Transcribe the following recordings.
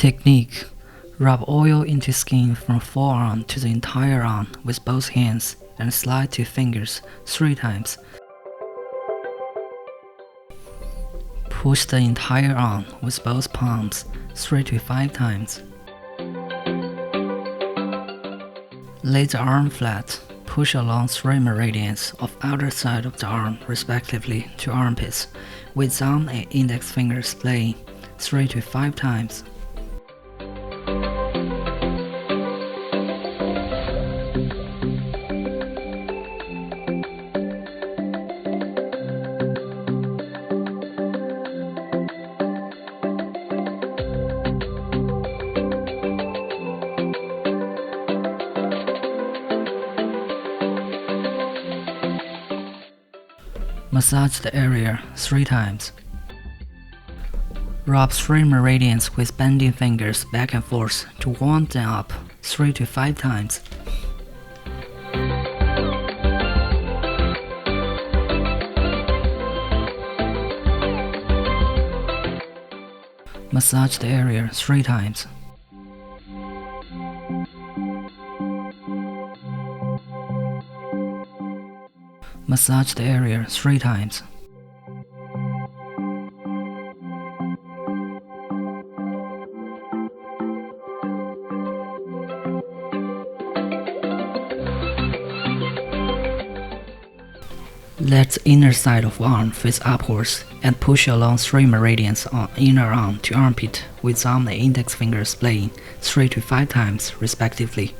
Technique: rub oil into skin from forearm to the entire arm with both hands and slide to fingers 3 times. Push the entire arm with both palms 3 to 5 times. Lay the arm flat. Push along 3 meridians of outer side of the arm respectively to armpits, with thumb and index fingers laying 3 to 5 times. Massage the area 3 times. Rub 3 meridians with bending fingers back and forth to warm them up 3 to 5 times. Massage the area 3 times. Massage the area 3 times. Let the inner side of arm face upwards and push along 3 meridians on inner arm to armpit with thumb and index fingers playing 3 to 5 times respectively.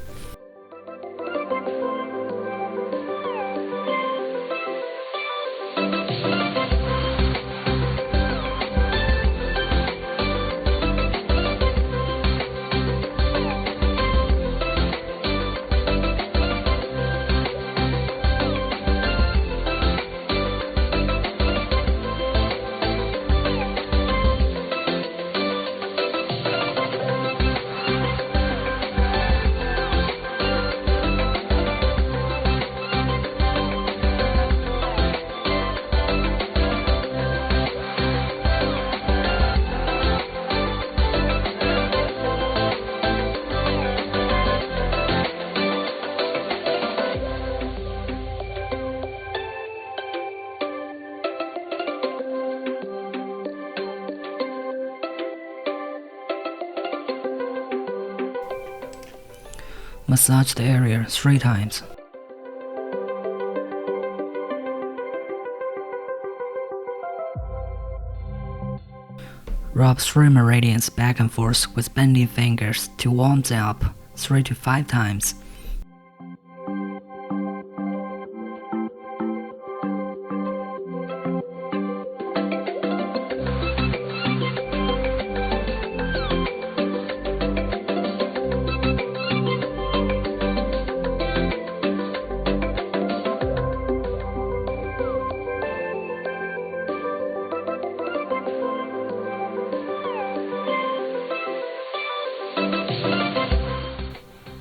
Massage the area 3 times. Rub 3 meridians back and forth with bending fingers to warm them up 3 to 5 times.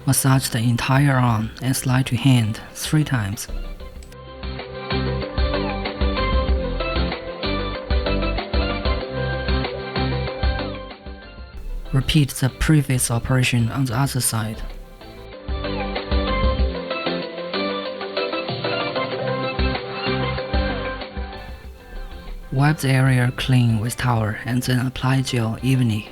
Massage the entire arm and slide to hand 3 times. Repeat the previous operation on the other side. Wipe the area clean with towel and then apply gel evenly.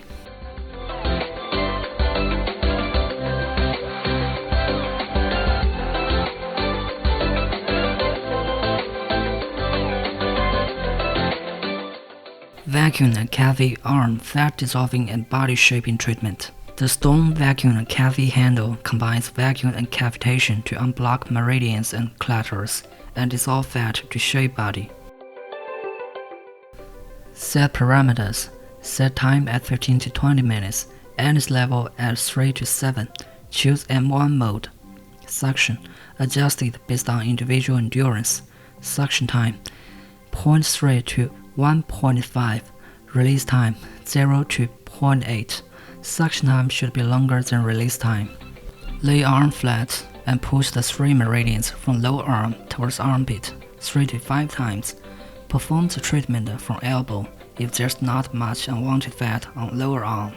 Vacuum and Cavi arm fat dissolving and body shaping treatment. The stone vacuum and Cavi handle combines vacuum and cavitation to unblock meridians and clatters and dissolve fat to shape body. Set parameters. Set time at 15 to 20 minutes. Endless level at 3 to 7. Choose M1 mode. Suction. Adjusted based on individual endurance. Suction time 0.3 to 1.5. Release time 0 to 0.8. Suction time should be longer than release time. Lay arm flat and push the 3 meridians from lower arm towards armpit 3 to 5 times. Perform the treatment from elbow if there's not much unwanted fat on lower arm.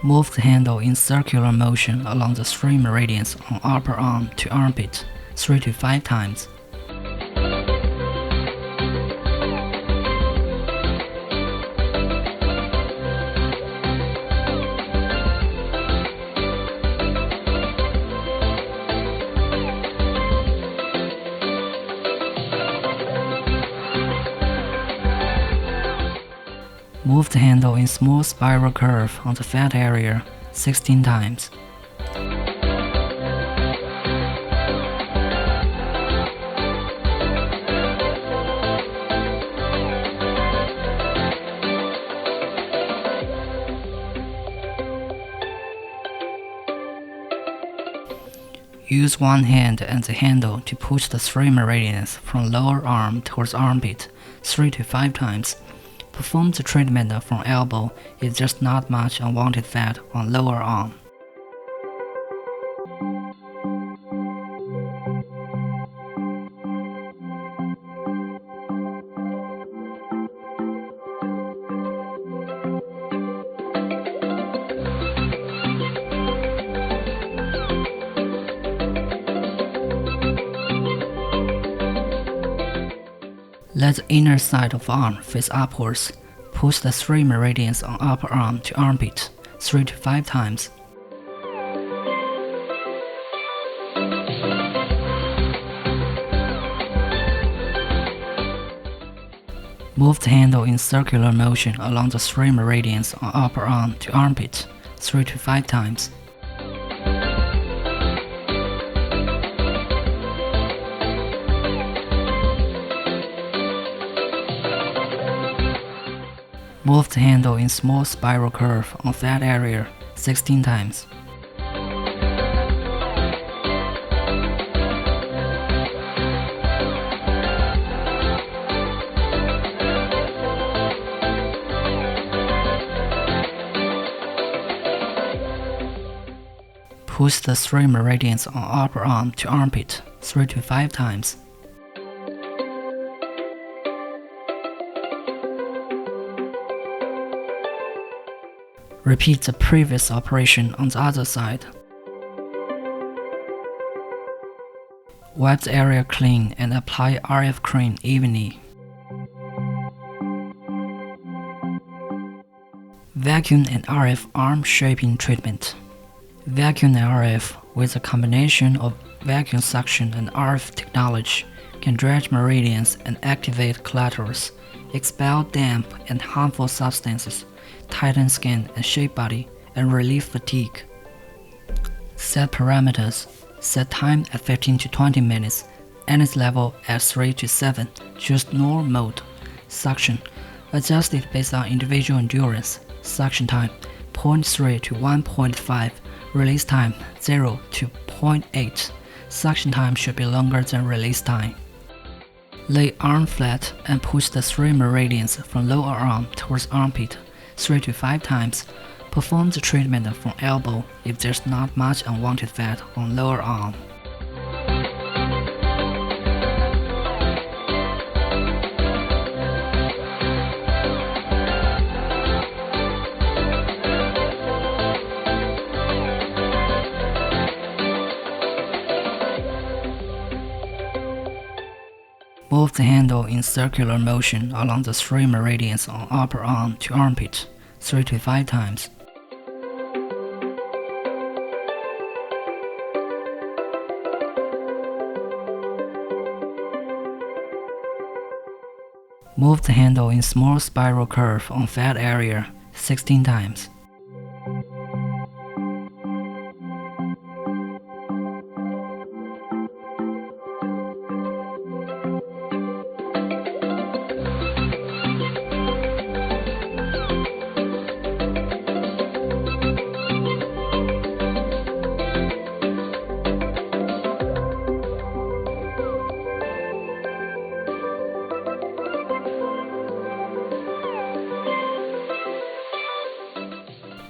Move the handle in circular motion along the 3 meridians on upper arm to armpit 3 to 5 times. Move the handle in small spiral curve on the fat area 16 times. Use one hand and the handle to push the 3 meridians from lower arm towards armpit 3 to 5 times. Perform the treatment from elbow if there's not much unwanted fat on lower arm. Let the inner side of arm face upwards. Push the 3 meridians on upper arm to armpit 3 to 5 times. Move the handle in circular motion along the 3 meridians on upper arm to armpit 3 to 5 times. Move the handle in small spiral curve on fat area 16 times. Push the 3 meridians on upper arm to armpit 3 to 5 times. Repeat the previous operation on the other side. Wipe the area clean and apply RF cream evenly. Vacuum and RF arm shaping treatment. Vacuum and RF, with a combination of vacuum suction and RF technology, can dredge meridians and activate clitoris, expel damp and harmful substances, tighten skin and shape body, and relieve fatigue. Set parameters. Set time at 15 to 20 minutes. Energy level at 3 to 7. Choose normal mode. Suction. Adjust it based on individual endurance. Suction time 0.3 to 1.5. Release time 0 to 0.8. Suction time should be longer than release time. Lay arm flat and push the 3 meridians from lower arm towards armpit 3 to 5 times. Perform the treatment from elbow if there's not much unwanted fat on lower arm. Move the handle in circular motion along the 3 meridians on upper arm to armpit 3 to 5 times. Move the handle in small spiral curve on fat area 16 times.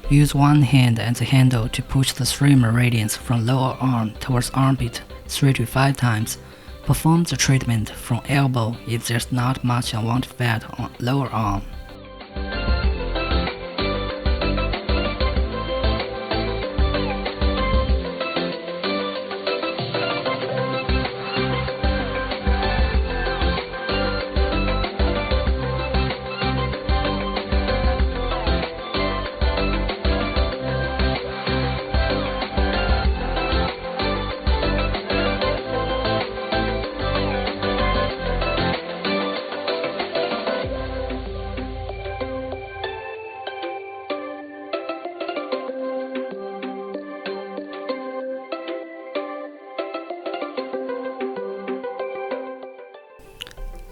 Use one hand and the handle to push the 3 meridians from lower arm towards armpit 3 to 5 times. Perform the treatment from elbow if there's not much unwanted fat on lower arm.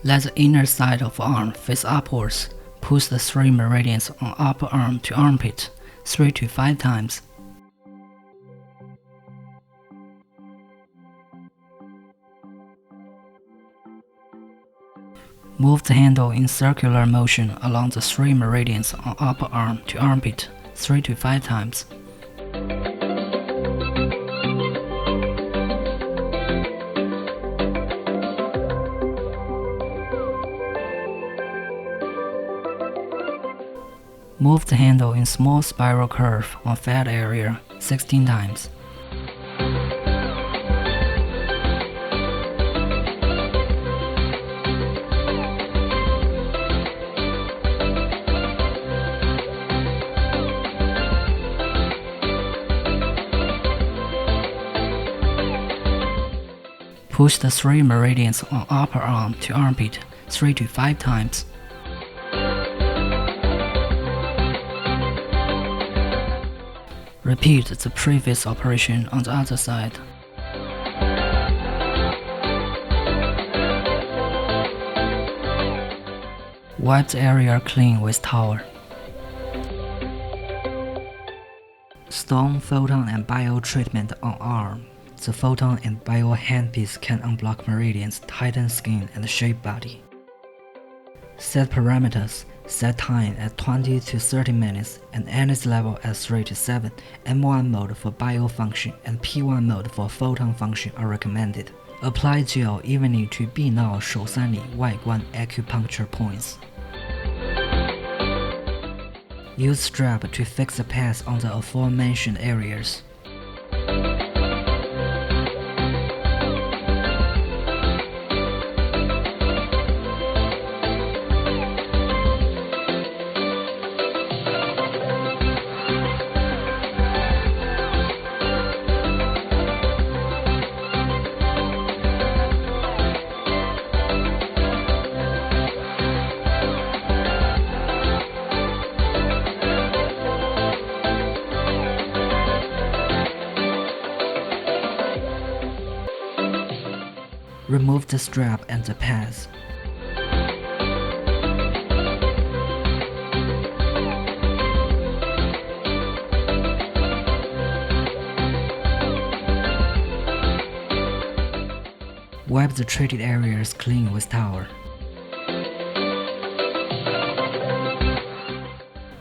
Let the inner side of arm face upwards. Push the 3 meridians on upper arm to armpit 3 to 5 times. Move the handle in circular motion along the 3 meridians on upper arm to armpit 3 to 5 times. Move the handle in small spiral curve on fat area 16 times. Push the 3 meridians on upper arm to armpit 3 to 5 times. Repeat the previous operation on the other side. Wipe the area clean with towel. Stone, photon and bio treatment on arm. The photon and bio handpiece can unblock meridians, tighten skin and shape body. Set parameters. Set time at 20 to 30 minutes and energy level at 3 to 7. M1 mode for bio function and P1 mode for photon function are recommended. Apply gel evenly to 臂脑手三里外观 acupuncture points. Use strap to fix the pads on the aforementioned areas. Remove the strap and the pads. Wipe the treated areas clean with towel.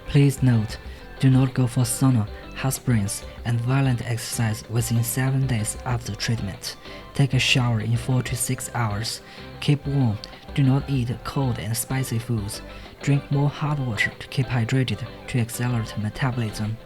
Please note, do not go for sauna, hot springs, and violent exercise within 7 days after treatment. Take a shower in 4 to 6 hours. Keep warm. Do not eat cold and spicy foods. Drink more hot water to keep hydrated to accelerate metabolism.